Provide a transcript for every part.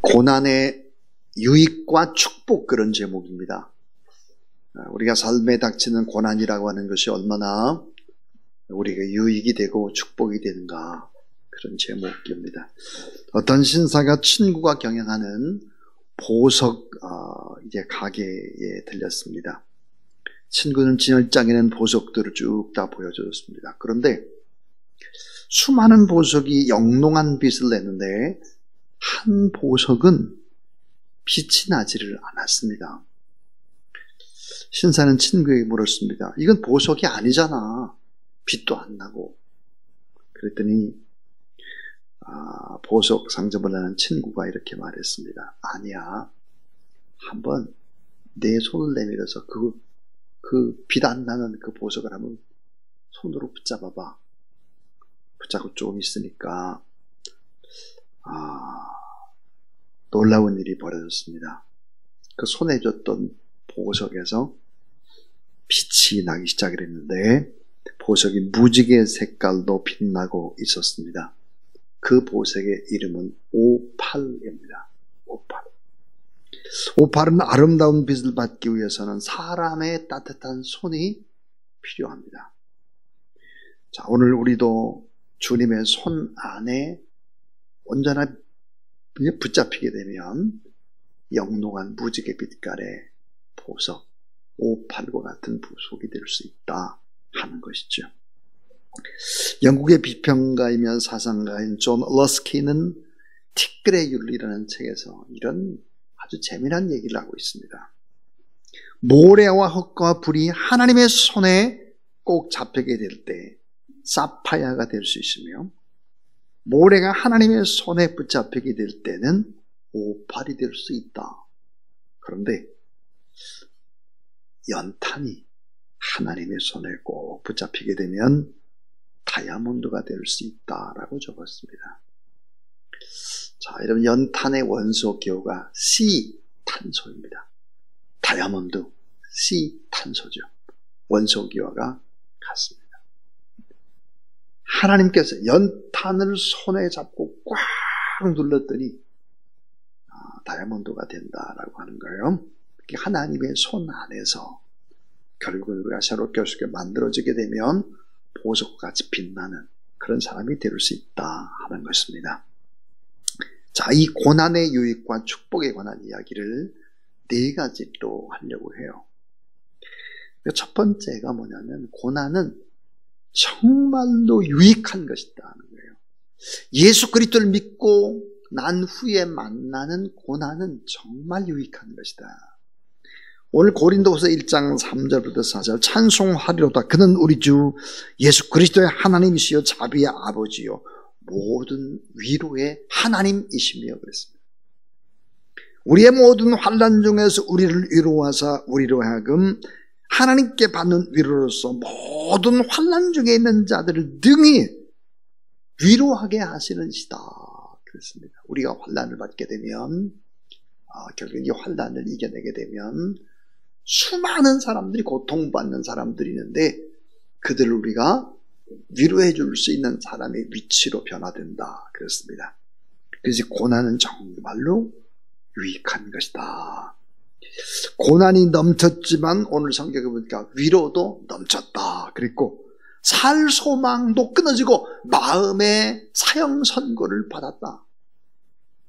고난의 유익과 축복, 그런 제목입니다. 우리가 삶에 닥치는 고난이라고 하는 것이 얼마나 우리가 유익이 되고 축복이 되는가, 그런 제목입니다. 어떤 신사가 친구가 경영하는 보석 이제 가게에 들렸습니다. 친구는 진열장에는 보석들을 쭉 다 보여줬습니다. 그런데 수많은 보석이 영롱한 빛을 내는데 한 보석은 빛이 나지를 않았습니다. 신사는 친구에게 물었습니다. 이건 보석이 아니잖아. 빛도 안 나고. 그랬더니 보석 상점을 하는 친구가 이렇게 말했습니다. 아니야. 한번 내 손을 내밀어서 그 빛 안 나는 그 보석을 한번 손으로 붙잡아봐. 붙잡고 조금 있으니까 놀라운 일이 벌어졌습니다. 그 손에 줬던 보석에서 빛이 나기 시작을 했는데 보석이 무지개 색깔로 빛나고 있었습니다. 그 보석의 이름은 오팔입니다. 오팔. 오팔은 아름다운 빛을 받기 위해서는 사람의 따뜻한 손이 필요합니다. 자, 오늘 우리도 주님의 손 안에 온전히 붙잡히게 되면 영롱한 무지개 빛깔의 보석, 오팔과 같은 보석이 될 수 있다 하는 것이죠. 영국의 비평가이며 사상가인 존 러스키는 티끌의 윤리라는 책에서 이런 아주 재미난 얘기를 하고 있습니다. 모래와 흙과 불이 하나님의 손에 꼭 잡히게 될 때 사파이어가 될 수 있으며, 모래가 하나님의 손에 붙잡히게 될 때는 오팔이 될 수 있다. 그런데 연탄이 하나님의 손에 꼭 붙잡히게 되면 다이아몬드가 될 수 있다라고 적었습니다. 자, 여러분, 연탄의 원소 기호가 C탄소입니다. 다이아몬드, C탄소죠. 원소 기호가 같습니다. 하나님께서 연탄을 손에 잡고 꽉 눌렀더니 다이아몬드가 된다라고 하는 거예요. 하나님의 손 안에서 결국은 우리가 새롭게 만들어지게 되면 보석과 같이 빛나는 그런 사람이 될 수 있다 하는 것입니다. 자, 이 고난의 유익과 축복에 관한 이야기를 네 가지로 하려고 해요. 첫 번째가 뭐냐면, 고난은 정말로 유익한 것이다 하는 거예요. 예수 그리스도를 믿고 난 후에 만나는 고난은 정말 유익한 것이다. 오늘 고린도후서 1장 3절부터 4절, 찬송하리로다. 그는 우리 주 예수 그리스도의 하나님이시여 자비의 아버지요 모든 위로의 하나님이시며 그랬습니다. 우리의 모든 환난 중에서 우리를 위로하사 우리로 하여금 하나님께 받는 위로로서 모든 환난 중에 있는 자들을 능히 위로하게 하시는 시다 그랬습니다. 우리가 환난을 받게 되면 결국 이 환난을 이겨내게 되면 수많은 사람들이 고통받는 사람들이 있는데 그들을 우리가 위로해 줄 수 있는 사람의 위치로 변화된다 그랬습니다. 그래서 고난은 정말로 유익한 것이다. 고난이 넘쳤지만 오늘 성경에 보니까 위로도 넘쳤다 그랬고, 살 소망도 끊어지고 마음의 사형 선고를 받았다.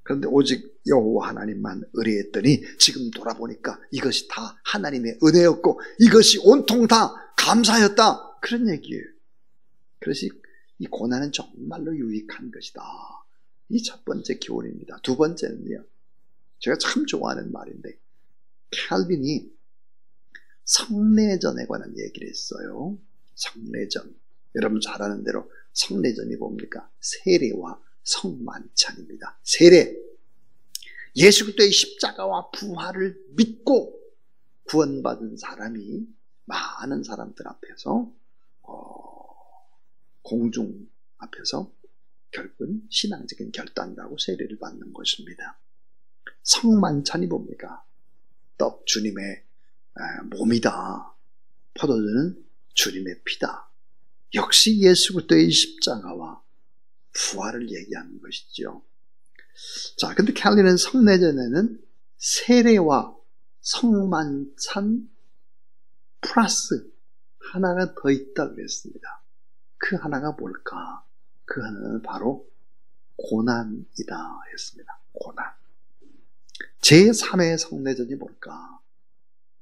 그런데 오직 여호와 하나님만 의뢰했더니 지금 돌아보니까 이것이 다 하나님의 은혜였고 이것이 온통 다 감사였다, 그런 얘기예요. 그래서 이 고난은 정말로 유익한 것이다. 이 첫 번째 교훈입니다. 두 번째는요, 제가 참 좋아하는 말인데, 칼빈이 성례전에 관한 얘기를 했어요. 성례전. 여러분 잘 아는 대로 성례전이 뭡니까? 세례와 성만찬입니다. 세례. 예수 그리스도의 십자가와 부활을 믿고 구원받은 사람이 많은 사람들 앞에서 공중 앞에서 결국은 신앙적인 결단을 하고 세례를 받는 것입니다. 성만찬이 뭡니까? 떡 주님의 몸이다. 포도주는 주님의 피다. 역시 예수 그리스도의 십자가와 부활을 얘기하는 것이죠. 자, 근데 켈리는 성례전에는 세례와 성만찬 플러스 하나가 더 있다고 그랬습니다. 그 하나가 뭘까? 그 하나는 바로 고난이다 했습니다. 고난. 제3의 성례전이 뭘까?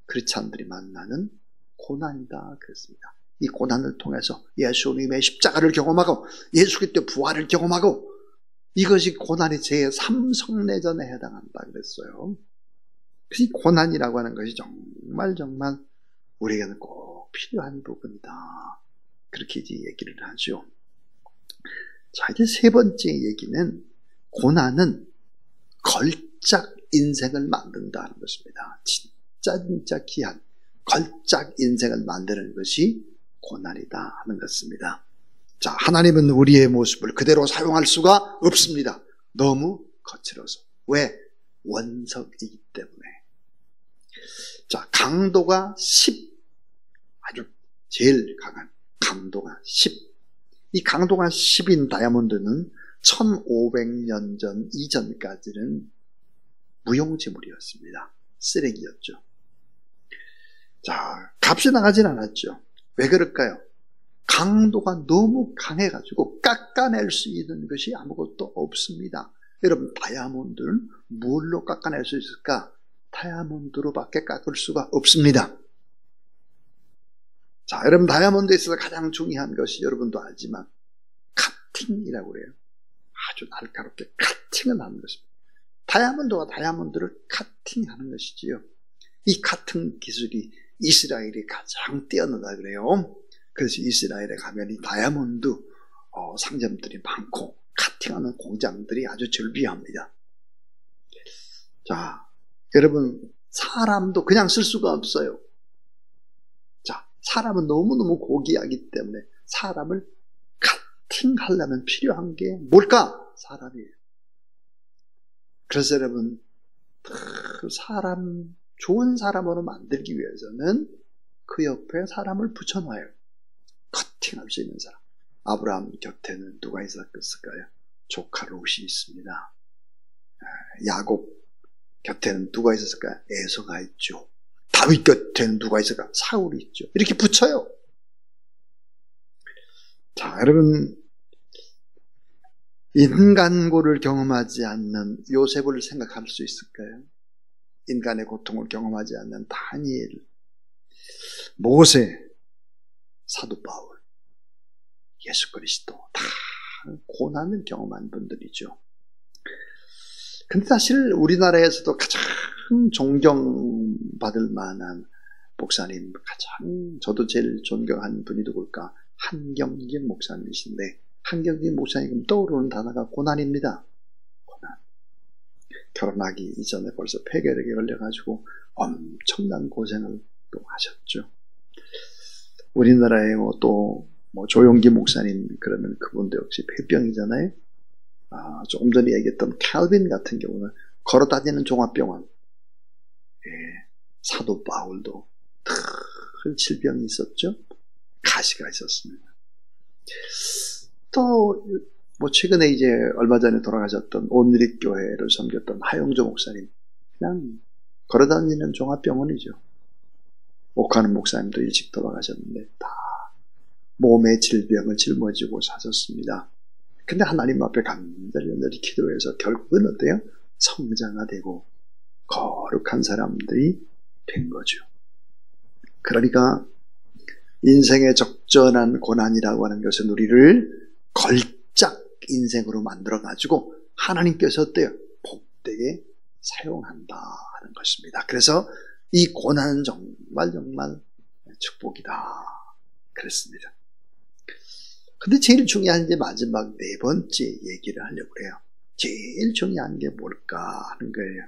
크리스찬들이 만나는 고난이다 그랬습니다. 이 고난을 통해서 예수님의 십자가를 경험하고 예수 그리스도의 부활을 경험하고 이것이 고난이 제3성례전에 해당한다 그랬어요. 이 고난이라고 하는 것이 정말 우리에게는 꼭 필요한 부분이다. 그렇게 이제 얘기를 하죠. 자, 이제 세 번째 얘기는 고난은 걸작 인생을 만든다는 것입니다. 진짜 귀한 걸작 인생을 만드는 것이 고난이다 하는 것입니다. 자, 하나님은 우리의 모습을 그대로 사용할 수가 없습니다. 너무 거칠어서. 왜? 원석이기 때문에. 자, 강도가 10. 아주 제일 강한 강도가 10. 이 강도가 10인 다이아몬드는 1500년 전 이전까지는 무용지물이었습니다. 쓰레기였죠. 자, 값이 나가진 않았죠. 왜 그럴까요? 강도가 너무 강해가지고 깎아낼 수 있는 것이 아무것도 없습니다. 여러분, 다이아몬드는 뭘로 깎아낼 수 있을까? 다이아몬드로밖에 깎을 수가 없습니다. 자, 여러분, 다이아몬드에 있어서 가장 중요한 것이 여러분도 알지만 카팅이라고 그래요. 아주 날카롭게 카팅을 하는 것입니다. 다이아몬드와 다이아몬드를 카팅하는 것이지요. 이 카팅 기술이 이스라엘이 가장 뛰어나다 그래요. 그래서 이스라엘에 가면 이 다이아몬드 상점들이 많고 카팅하는 공장들이 아주 즐비합니다. 자, 여러분, 사람도 그냥 쓸 수가 없어요. 자, 사람은 너무너무 고귀하기 때문에 사람을 카팅하려면 필요한 게 뭘까? 사람이에요. 그래서 여러분, 그 사람, 좋은 사람으로 만들기 위해서는 그 옆에 사람을 붙여놔요. 커팅할 수 있는 사람. 아브라함 곁에는 누가 있었을까요? 조카 롯이 있습니다. 야곱 곁에는 누가 있었을까요? 에서가 있죠. 다윗 곁에는 누가 있을까? 사울이 있죠. 이렇게 붙여요. 자, 여러분, 인간고를 경험하지 않는 요셉을 생각할 수 있을까요? 인간의 고통을 경험하지 않는 다니엘, 모세, 사도 바울, 예수 그리스도 다 고난을 경험한 분들이죠. 근데 사실 우리나라에서도 가장 존경받을 만한 목사님, 가장 저도 제일 존경하는 분이 누굴까? 한경진 목사님이신데, 한경진 목사님 떠오르는 단어가 고난입니다. 고난. 결혼하기 이전에 벌써 폐결핵에 걸려가지고 엄청난 고생을 또 하셨죠. 우리나라에 또 조용기 목사님, 그러면 그분도 역시 폐병이잖아요. 조금 전에 얘기했던 캘빈 같은 경우는 걸어다니는 종합병원. 사도 바울도 큰 질병이 있었죠. 가시가 있었습니다. 또 최근에 이제 얼마 전에 돌아가셨던 온누리교회를 섬겼던 하영조 목사님, 그냥 걸어다니는 종합병원이죠. 옥하는 목사님도 일찍 돌아가셨는데 다 몸의 질병을 짊어지고 사셨습니다. 근데 하나님 앞에 간절히 기도해서 결국은 어때요? 성장화되고 거룩한 사람들이 된 거죠. 그러니까 인생의 적절한 고난이라고 하는 것은 우리를 걸작 인생으로 만들어가지고 하나님께서 어때요? 복되게 사용한다 하는 것입니다. 그래서 이 고난은 정말 축복이다 그랬습니다. 근데 제일 중요한 게 마지막 네 번째 얘기를 하려고 해요. 제일 중요한 게 뭘까 하는 거예요.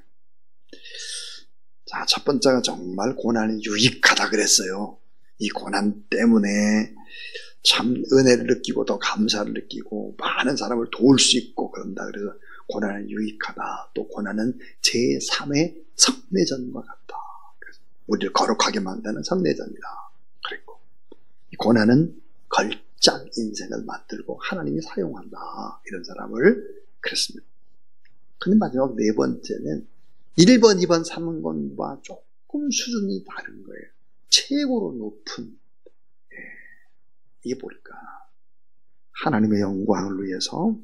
자, 첫 번째가 정말 고난이 유익하다 그랬어요. 이 고난 때문에 참 은혜를 느끼고 또 감사를 느끼고 많은 사람을 도울 수 있고 그런다. 그래서 고난은 유익하다. 또 고난은 제3의 성례전과 같다. 그래서 우리를 거룩하게 만드는 성례전이다. 그랬고 이 고난은 걸작 인생을 만들고 하나님이 사용한다. 이런 사람을 그랬습니다. 근데 마지막 네 번째는 1번, 2번, 3번과 조금 수준이 다른 거예요. 최고로 높은, 이게 뭘까? 하나님의 영광을 위해서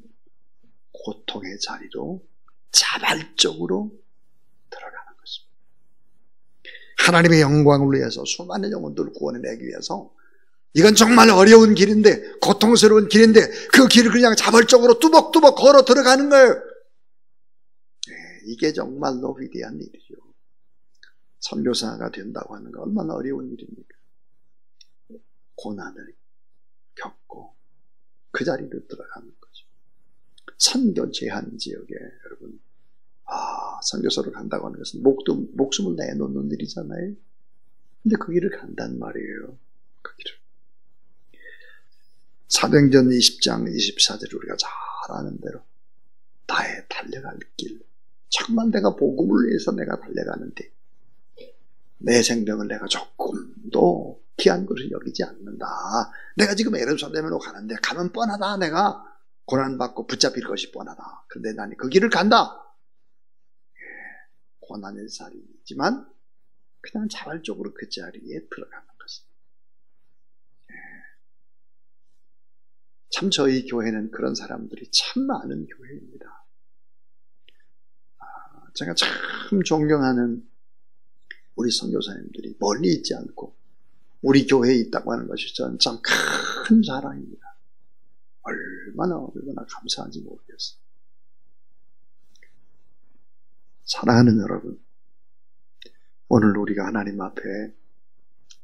고통의 자리로 자발적으로 들어가는 것입니다. 하나님의 영광을 위해서 수많은 영혼들을 구원해내기 위해서 이건 정말 어려운 길인데, 고통스러운 길인데 그 길을 그냥 자발적으로 뚜벅뚜벅 걸어 들어가는 거예요. 이게 정말로 위대한 일이죠. 선교사가 된다고 하는 건 얼마나 어려운 일입니까? 고난을 겪고 그 자리로 들어가는 거죠. 선교 제한 지역에 여러분, 선교사로 간다고 하는 것은 목숨을 내놓는 일이잖아요. 근데 그 길을 간단 말이에요. 그 길을. 사도행전 20장 24절 우리가 잘 아는 대로 나의 달려갈 길, 정말 내가 복음을 위해서 내가 달려가는데 내 생명을 내가 조금도 귀한 것을 여기지 않는다. 내가 지금 예루살렘으로 가는데 가면 뻔하다. 내가 고난받고 붙잡힐 것이 뻔하다. 그런데 나는 그 길을 간다. 고난의 자리이지만 그냥 자발적으로 그 자리에 들어가는 것입니다. 참 저희 교회는 그런 사람들이 참 많은 교회입니다. 제가 참 존경하는 우리 선교사님들이 멀리 있지 않고 우리 교회에 있다고 하는 것이 저는 참 큰 자랑입니다. 얼마나 감사한지 모르겠어요. 사랑하는 여러분, 오늘 우리가 하나님 앞에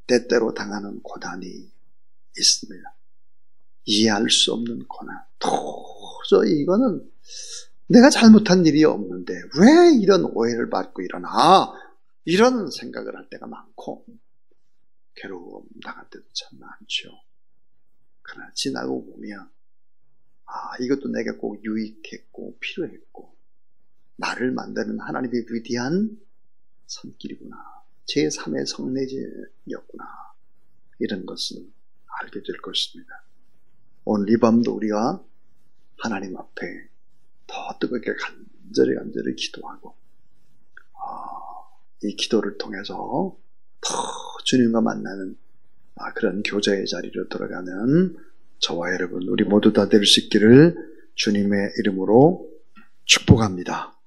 때때로 당하는 고난이 있습니다. 이해할 수 없는 고난. 도저히 이거는 내가 잘못한 일이 없는데 왜 이런 오해를 받고 일어나? 이런 생각을 할 때가 많고 괴로움 당할 때도 참 많죠. 그러나 지나고 보면 이것도 내게 꼭 유익했고 필요했고 나를 만드는 하나님의 위대한 손길이구나. 제3의 성례제였구나. 이런 것을 알게 될 것입니다. 오늘 이 밤도 우리가 하나님 앞에 더 뜨겁게 간절히 기도하고 이 기도를 통해서 더 주님과 만나는 그런 교제의 자리로 들어가는 저와 여러분 우리 모두 다 될 수 있기를 주님의 이름으로 축복합니다.